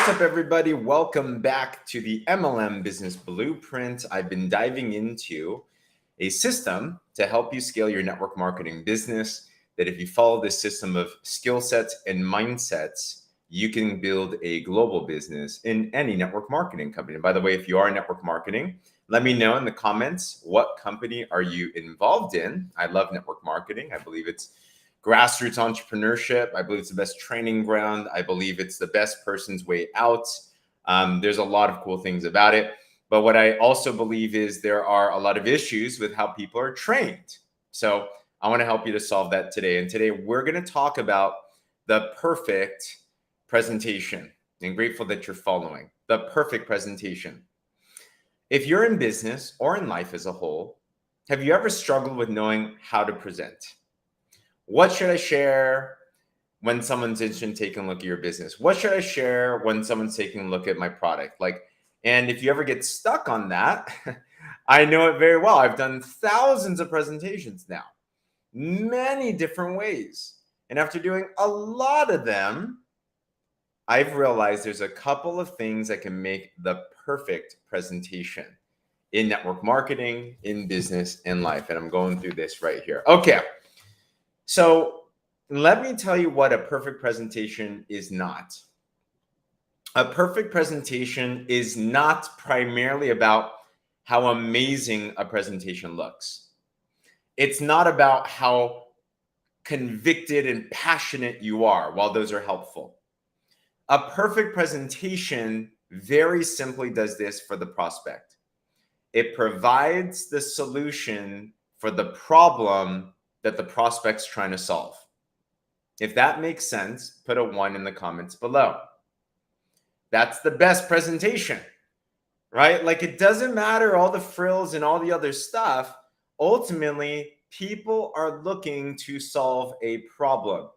What's up, everybody? Welcome back to the MLM Business Blueprint. I've been diving into a system to help you scale your network marketing business. That if you follow this system of skill sets and mindsets, you can build a global business in any network marketing company. And by the way, if you are in network marketing, let me know in the comments, what company are you involved in? I love network marketing. I believe it's grassroots entrepreneurship. I believe it's the best training ground. I believe it's the best person's way out. There's a lot of cool things about it. But what I also believe is there are a lot of issues with how people are trained. So I want to help you to solve that today. And today we're going to talk about the perfect presentation. And grateful that you're following. The perfect presentation. If you're in business or in life as a whole, have you ever struggled with knowing how to present? What should I share when someone's interested in taking a look at your business? What should I share when someone's taking a look at my product? And if you ever get stuck on that, I know it very well. I've done thousands of presentations now, many different ways. And after doing a lot of them, I've realized there's a couple of things that can make the perfect presentation in network marketing, in business, in life. And I'm going through this right here. Okay. So let me tell you what a perfect presentation is not. A perfect presentation is not primarily about how amazing a presentation looks. It's not about how convicted and passionate you are, while those are helpful. A perfect presentation very simply does this for the prospect. It provides the solution for the problem that the prospect's trying to solve. If that makes sense, put a 1 in the comments below. That's the best presentation, right? Like, it doesn't matter all the frills and all the other stuff. Ultimately, people are looking to solve a problem.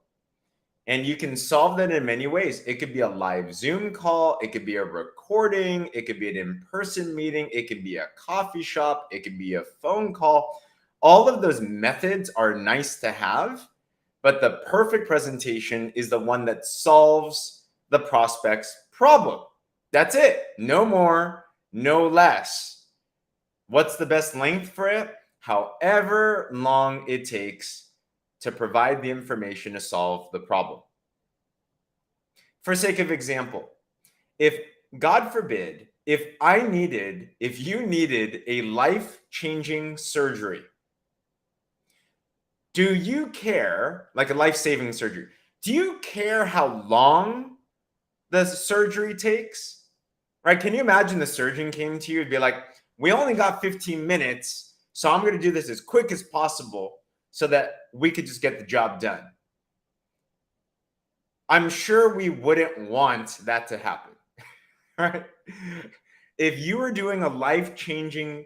And you can solve that in many ways. It could be a live Zoom call. It could be a recording. It could be an in-person meeting. It could be a coffee shop. It could be a phone call. All of those methods are nice to have, but the perfect presentation is the one that solves the prospect's problem. That's it. No more, no less. What's the best length for it? However long it takes to provide the information to solve the problem. For sake of example, if, God forbid, if you needed a life-changing surgery, do you care, like a life-saving surgery, do you care how long the surgery takes? Right? Can you imagine the surgeon came to you and be like, we only got 15 minutes, so I'm going to do this as quick as possible so that we could just get the job done. I'm sure we wouldn't want that to happen, right? If you were doing a life-changing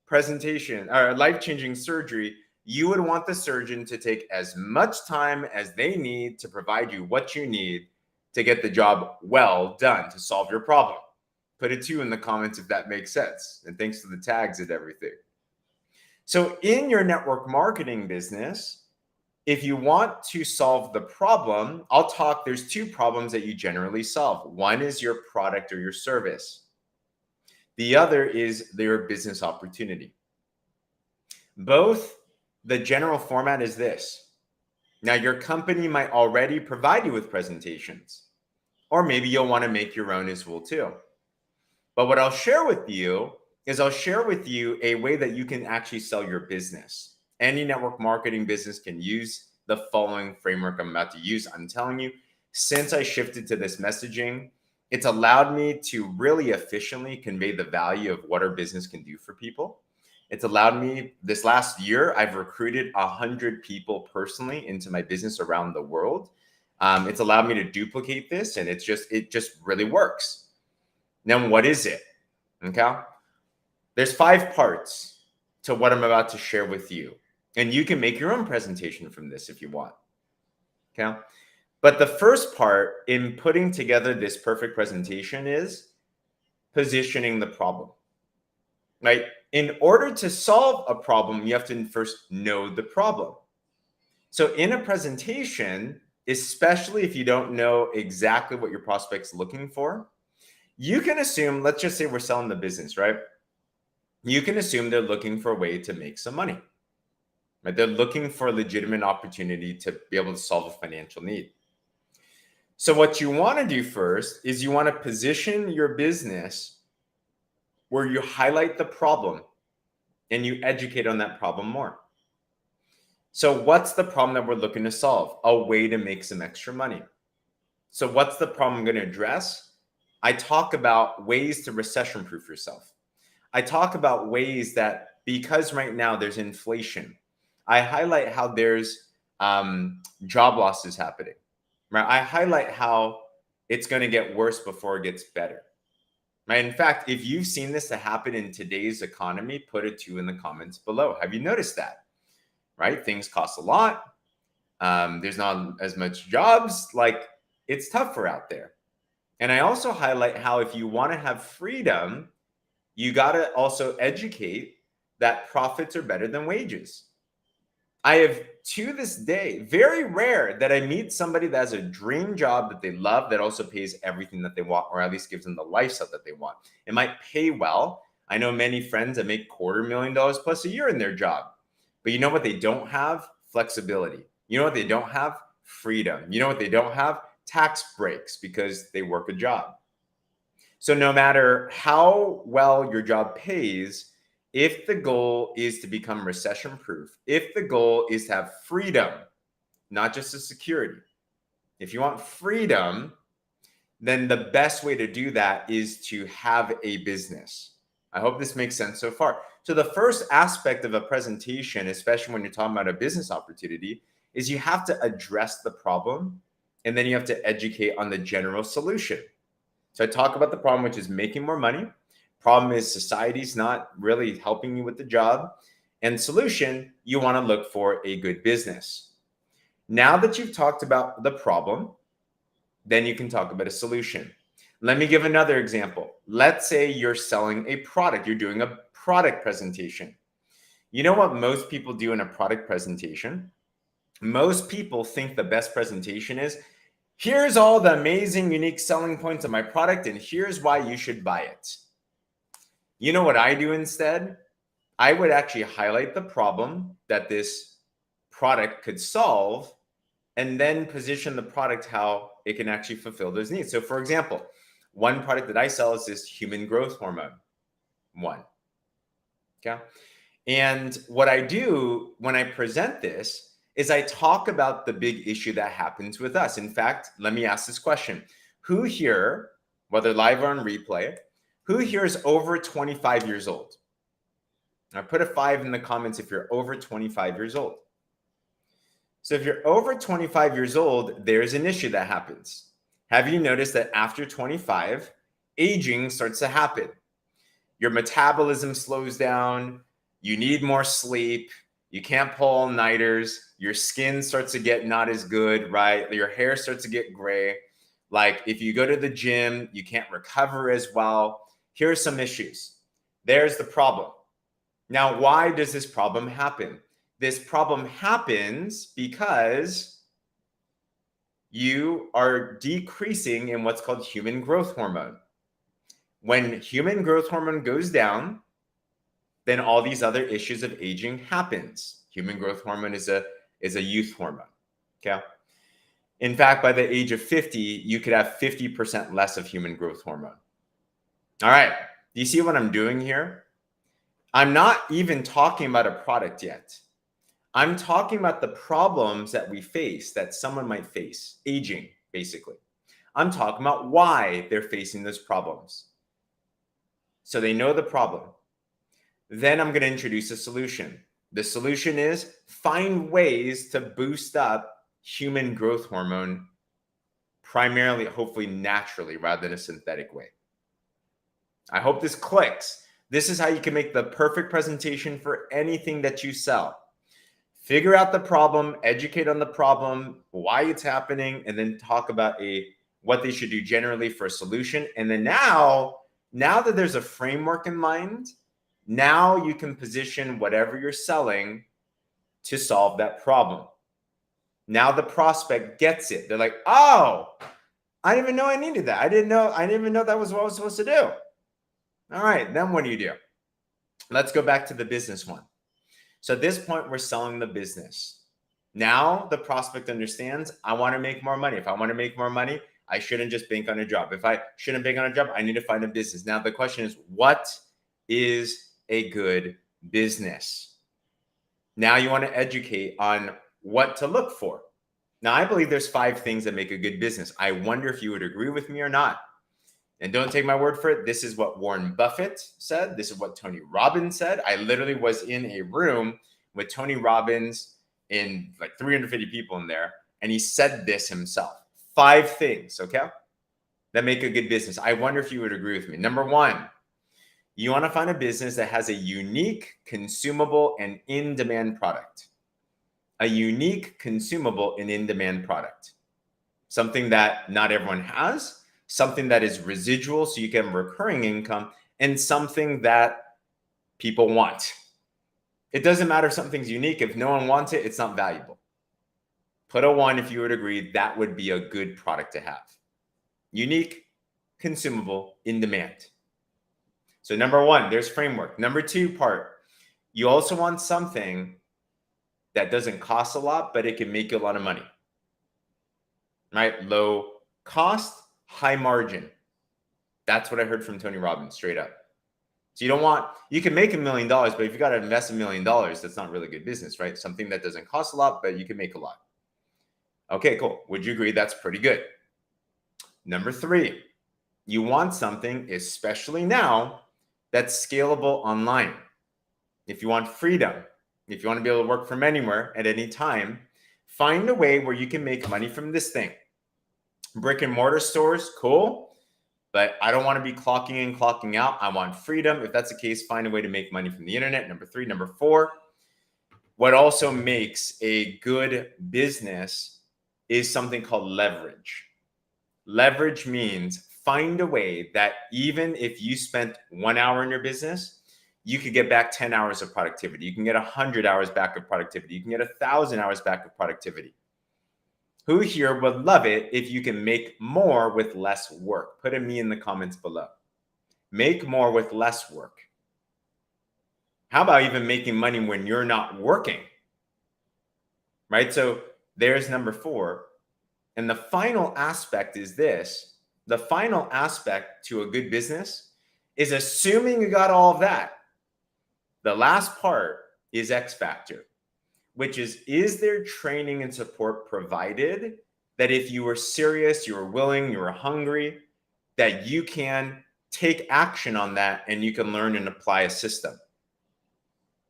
presentation or a life-changing surgery, you would want the surgeon to take as much time as they need to provide you what you need to get the job well done, to solve your problem. Put a 2 in the comments if that makes sense. And thanks for the tags and everything. So in your network marketing business, if you want to solve the problem, there's 2 problems that you generally solve. One is your product or your service. The other is their business opportunity. Both, the general format is this. Now, your company might already provide you with presentations, or maybe you'll want to make your own as well too. But what I'll share with you is a way that you can actually sell your business. Any network marketing business can use the following framework I'm about to use. I'm telling you, since I shifted to this messaging, it's allowed me to really efficiently convey the value of what our business can do for people. It's allowed me, this last year, I've recruited 100 people personally into my business around the world. It's allowed me to duplicate this, and it just really works. Now, what is it? Okay. There's 5 parts to what I'm about to share with you. And you can make your own presentation from this if you want. Okay. But the first part in putting together this perfect presentation is positioning the problem. Right? In order to solve a problem, you have to first know the problem. So in a presentation, especially if you don't know exactly what your prospect's looking for, You can assume, let's just say we're selling the business, right? You can assume they're looking for a way to make some money, right? They're looking for a legitimate opportunity to be able to solve a financial need. So what you want to do first is you want to position your business where you highlight the problem and you educate on that problem more. So what's the problem that we're looking to solve? A way to make some extra money. So what's the problem I'm going to address? I talk about ways to recession proof yourself. I talk about ways that, because right now there's inflation, I highlight how there's job losses happening. Right? I highlight how it's going to get worse before it gets better. Right? In fact, if you've seen this to happen in today's economy, put a 2 in the comments below. Have you noticed that? Right? Things cost a lot. There's not as much jobs. Like, it's tougher out there. And I also highlight how if you want to have freedom, you got to also educate that profits are better than wages. I have, to this day, very rare that I meet somebody that has a dream job that they love that also pays everything that they want, or at least gives them the lifestyle that they want. It might pay well. I know many friends that make $250,000 plus a year in their job. But you know what they don't have? Flexibility. You know what they don't have? Freedom. You know what they don't have? Tax breaks, because they work a job. So no matter how well your job pays, if the goal is to become recession proof, if the goal is to have freedom, not just a security, if you want freedom, then the best way to do that is to have a business. I hope this makes sense so far. So the first aspect of a presentation, especially when you're talking about a business opportunity, is you have to address the problem, and then you have to educate on the general solution. So I talk about the problem, which is making more money. Problem is society's not really helping you with the job. And solution, you want to look for a good business. Now that you've talked about the problem, then you can talk about a solution. Let me give another example. Let's say you're selling a product. You're doing a product presentation. You know what most people do in a product presentation? Most people think the best presentation is, here's all the amazing, unique selling points of my product, and here's why you should buy it. You know what I do instead? I would actually highlight the problem that this product could solve, and then position the product how it can actually fulfill those needs. So for example, one product that I sell is this human growth hormone 1. Okay. And what I do when I present this is I talk about the big issue that happens with us. In fact, let me ask this question. Who here, whether live or on replay, who here is over 25 years old? Now put a 5 in the comments if you're over 25 years old. So if you're over 25 years old, there's an issue that happens. Have you noticed that after 25, aging starts to happen? Your metabolism slows down. You need more sleep. You can't pull all-nighters. Your skin starts to get not as good, right? Your hair starts to get gray. Like if you go to the gym, you can't recover as well. Here are some issues. There's the problem. Now, why does this problem happen? This problem happens because you are decreasing in what's called human growth hormone. When human growth hormone goes down, then all these other issues of aging happens. Human growth hormone is a youth hormone. Okay. In fact, by the age of 50, you could have 50% less of human growth hormone. All right. Do you see what I'm doing here? I'm not even talking about a product yet. I'm talking about the problems that we face, that someone might face, aging, basically. I'm talking about why they're facing those problems. So they know the problem. Then I'm going to introduce a solution. The solution is find ways to boost up human growth hormone, primarily, hopefully naturally, rather than a synthetic way. I hope this clicks. This is how you can make the perfect presentation for anything that you sell. Figure out the problem, educate on the problem, why it's happening, and then talk about what they should do generally for a solution. And then now that there's a framework in mind, now you can position whatever you're selling to solve that problem. Now the prospect gets it. They're like, oh, I didn't even know I needed that. I didn't even know that was what I was supposed to do. All right, then what do? Let's go back to the business one. So at this point, we're selling the business. Now the prospect understands I want to make more money. If I want to make more money, I shouldn't just bank on a job. If I shouldn't bank on a job, I need to find a business. Now the question is, what is a good business? Now you want to educate on what to look for. Now I believe there's 5 things that make a good business. I wonder if you would agree with me or not. And don't take my word for it. This is what Warren Buffett said. This is what Tony Robbins said. I literally was in a room with Tony Robbins and like 350 people in there. And he said this himself. 5 things, okay, that make a good business. I wonder if you would agree with me. Number 1, you want to find a business that has a unique, consumable, and in-demand product. A unique, consumable, and in-demand product. Something that not everyone has. Something that is residual so you get recurring income, and something that people want. It doesn't matter if something's unique. If no one wants it, it's not valuable. Put a 1 if you would agree that would be a good product to have. Unique, consumable, in demand. So number 1, there's framework. Number 2 part, you also want something that doesn't cost a lot, but it can make you a lot of money. Right? Low cost, high margin. That's what I heard from Tony Robbins, straight up. So you can make $1 million, but if you got to invest $1 million, that's not really good business, right? Something that doesn't cost a lot, but you can make a lot. Okay, cool. Would you agree that's pretty good? Number 3, you want something, especially now, that's scalable online. If you want freedom, if you want to be able to work from anywhere at any time, find a way where you can make money from this thing. Brick and mortar stores, cool, but I don't want to be clocking in, clocking out. I want freedom. If that's the case, find a way to make money from the internet. Number 3. Number 4, what also makes a good business is something called leverage. Leverage means find a way that even if you spent 1 hour in your business, you could get back 10 hours of productivity. You can get 100 hours back of productivity. You can get 1,000 hours back of productivity. Who here would love it if you can make more with less work? Put a me in the comments below. Make more with less work. How about even making money when you're not working? Right? So there's number 4. And the final aspect is this. The final aspect to a good business is assuming you got all of that. The last part is X factor, which is there training and support provided that if you were serious, you were willing, you were hungry, that you can take action on that and you can learn and apply a system.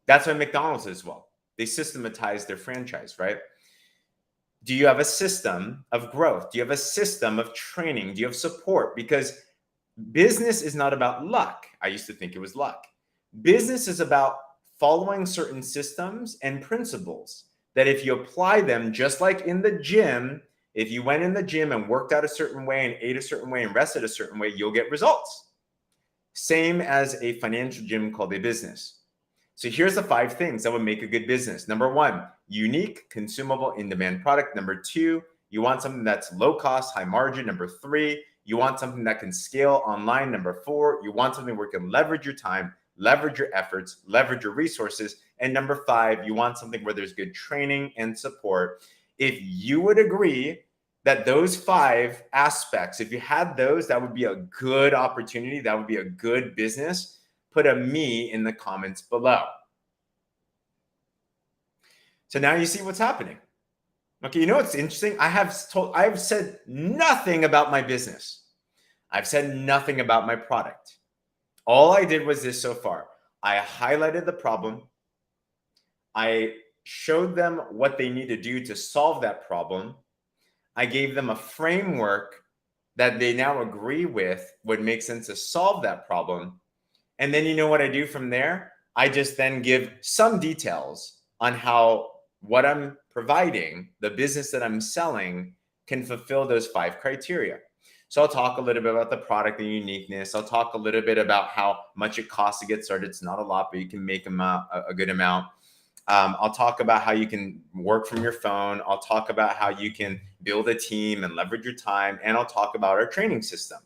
That's why McDonald's as well. They systematize their franchise, right? Do you have a system of growth? Do you have a system of training? Do you have support? Because business is not about luck. I used to think it was luck. Business is about following certain systems and principles that if you apply them, just like in the gym, if you went in the gym and worked out a certain way and ate a certain way and rested a certain way, you'll get results. Same as a financial gym called a business. So here's the 5 things that would make a good business. Number 1, unique, consumable, in-demand product. Number 2, you want something that's low cost, high margin. Number 3, you want something that can scale online. Number 4, you want something where you can leverage your time, leverage your efforts, leverage your resources. And number 5, you want something where there's good training and support. If you would agree that those 5 aspects, if you had those, that would be a good opportunity. That would be a good business. Put a me in the comments below. So now you see what's happening. Okay, you know what's interesting? I've said nothing about my business. I've said nothing about my product. All I did was this so far. I highlighted the problem. I showed them what they need to do to solve that problem. I gave them a framework that they now agree with would make sense to solve that problem. And then you know what I do from there? I just then give some details on how what I'm providing, the business that I'm selling, can fulfill those 5 criteria. So I'll talk a little bit about the product and uniqueness. I'll talk a little bit about how much it costs to get started. It's not a lot, but you can make a good amount. I'll talk about how you can work from your phone. I'll talk about how you can build a team and leverage your time. And I'll talk about our training system.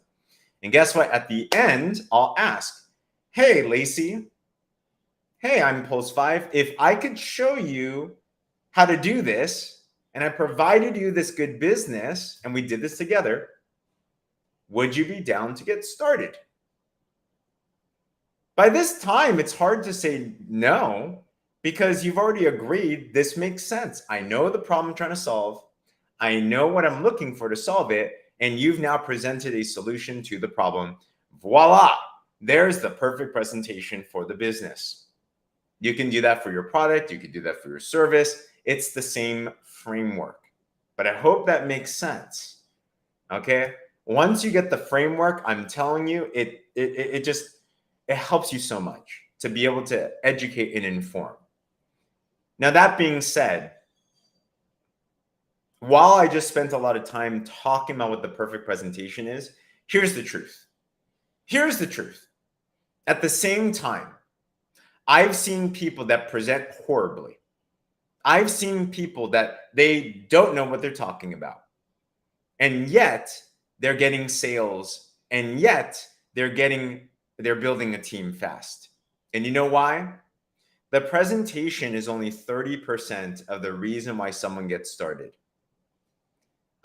And guess what? At the end, I'll ask, hey, Lacey, hey, I'm Pulse 5. If I could show you how to do this, and I provided you this good business, and we did this together, would you be down to get started? By this time, it's hard to say no because you've already agreed this makes sense. I know the problem I'm trying to solve. I know what I'm looking for to solve it. And you've now presented a solution to the problem. Voila, there's the perfect presentation for the business. You can do that for your product. You can do that for your service. It's the same framework. But I hope that makes sense. Okay. Once you get the framework, I'm telling you, it helps you so much to be able to educate and inform. Now, that being said, while I just spent a lot of time talking about what the perfect presentation is, here's the truth. Here's the truth. At the same time, I've seen people that present horribly. I've seen people that they don't know what they're talking about. And yet they're getting sales. And yet they're building a team fast. And you know why? The presentation is only 30% of the reason why someone gets started.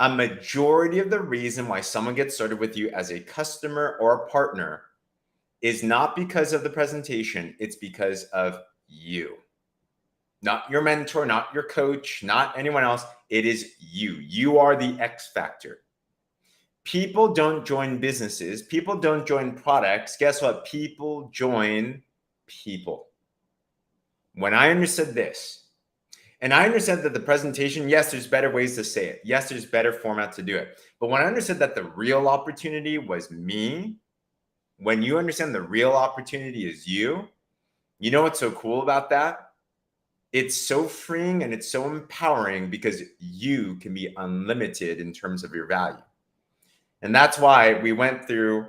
A majority of the reason why someone gets started with you as a customer or a partner is not because of the presentation. It's because of you. Not your mentor, not your coach, not anyone else. It is you. You are the X factor. People don't join businesses. People don't join products. Guess what? People join people. When I understood this, and I understood that the presentation, yes, there's better ways to say it. Yes, there's better format to do it. But when I understood that the real opportunity was me, when you understand the real opportunity is you know what's so cool about that? It's so freeing and it's so empowering because you can be unlimited in terms of your value. And that's why we went through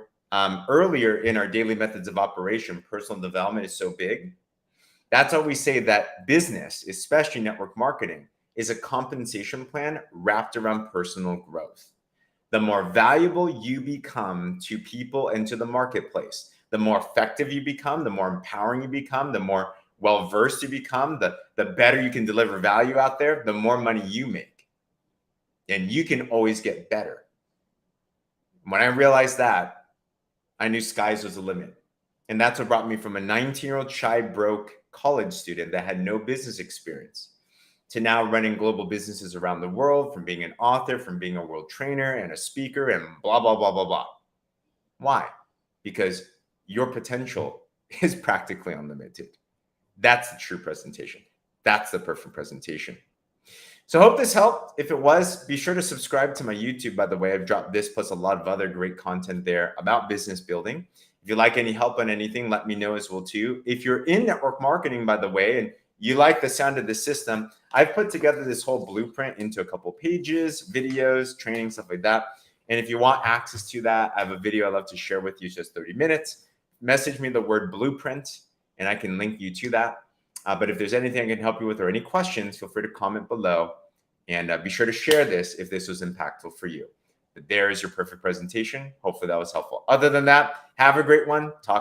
earlier in our daily methods of operation, personal development is so big. That's why we say that business, especially network marketing, is a compensation plan wrapped around personal growth. The more valuable you become to people and to the marketplace, the more effective you become, the more empowering you become, the more well-versed you become, the better you can deliver value out there, the more money you make. And you can always get better. When I realized that, I knew skies was the limit. And that's what brought me from a 19-year-old shy, broke college student that had no business experience to now running global businesses around the world, from being an author, from being a world trainer and a speaker and blah, blah, blah, blah, blah. Why? Because your potential is practically unlimited. That's the true presentation. That's the perfect presentation. So I hope this helped. If it was, be sure to subscribe to my YouTube, by the way. I've dropped this plus a lot of other great content there about business building. If you like any help on anything, let me know as well too. If you're in network marketing, by the way, and you like the sound of the system, I've put together this whole blueprint into a couple pages, videos, training, stuff like that. And if you want access to that, I have a video I'd love to share with you, just 30 minutes. Message me the word blueprint and I can link you to that. But if there's anything I can help you with or any questions, feel free to comment below. And be sure to share this if this was impactful for you. But there is your perfect presentation. Hopefully that was helpful. Other than that, have a great one. Talk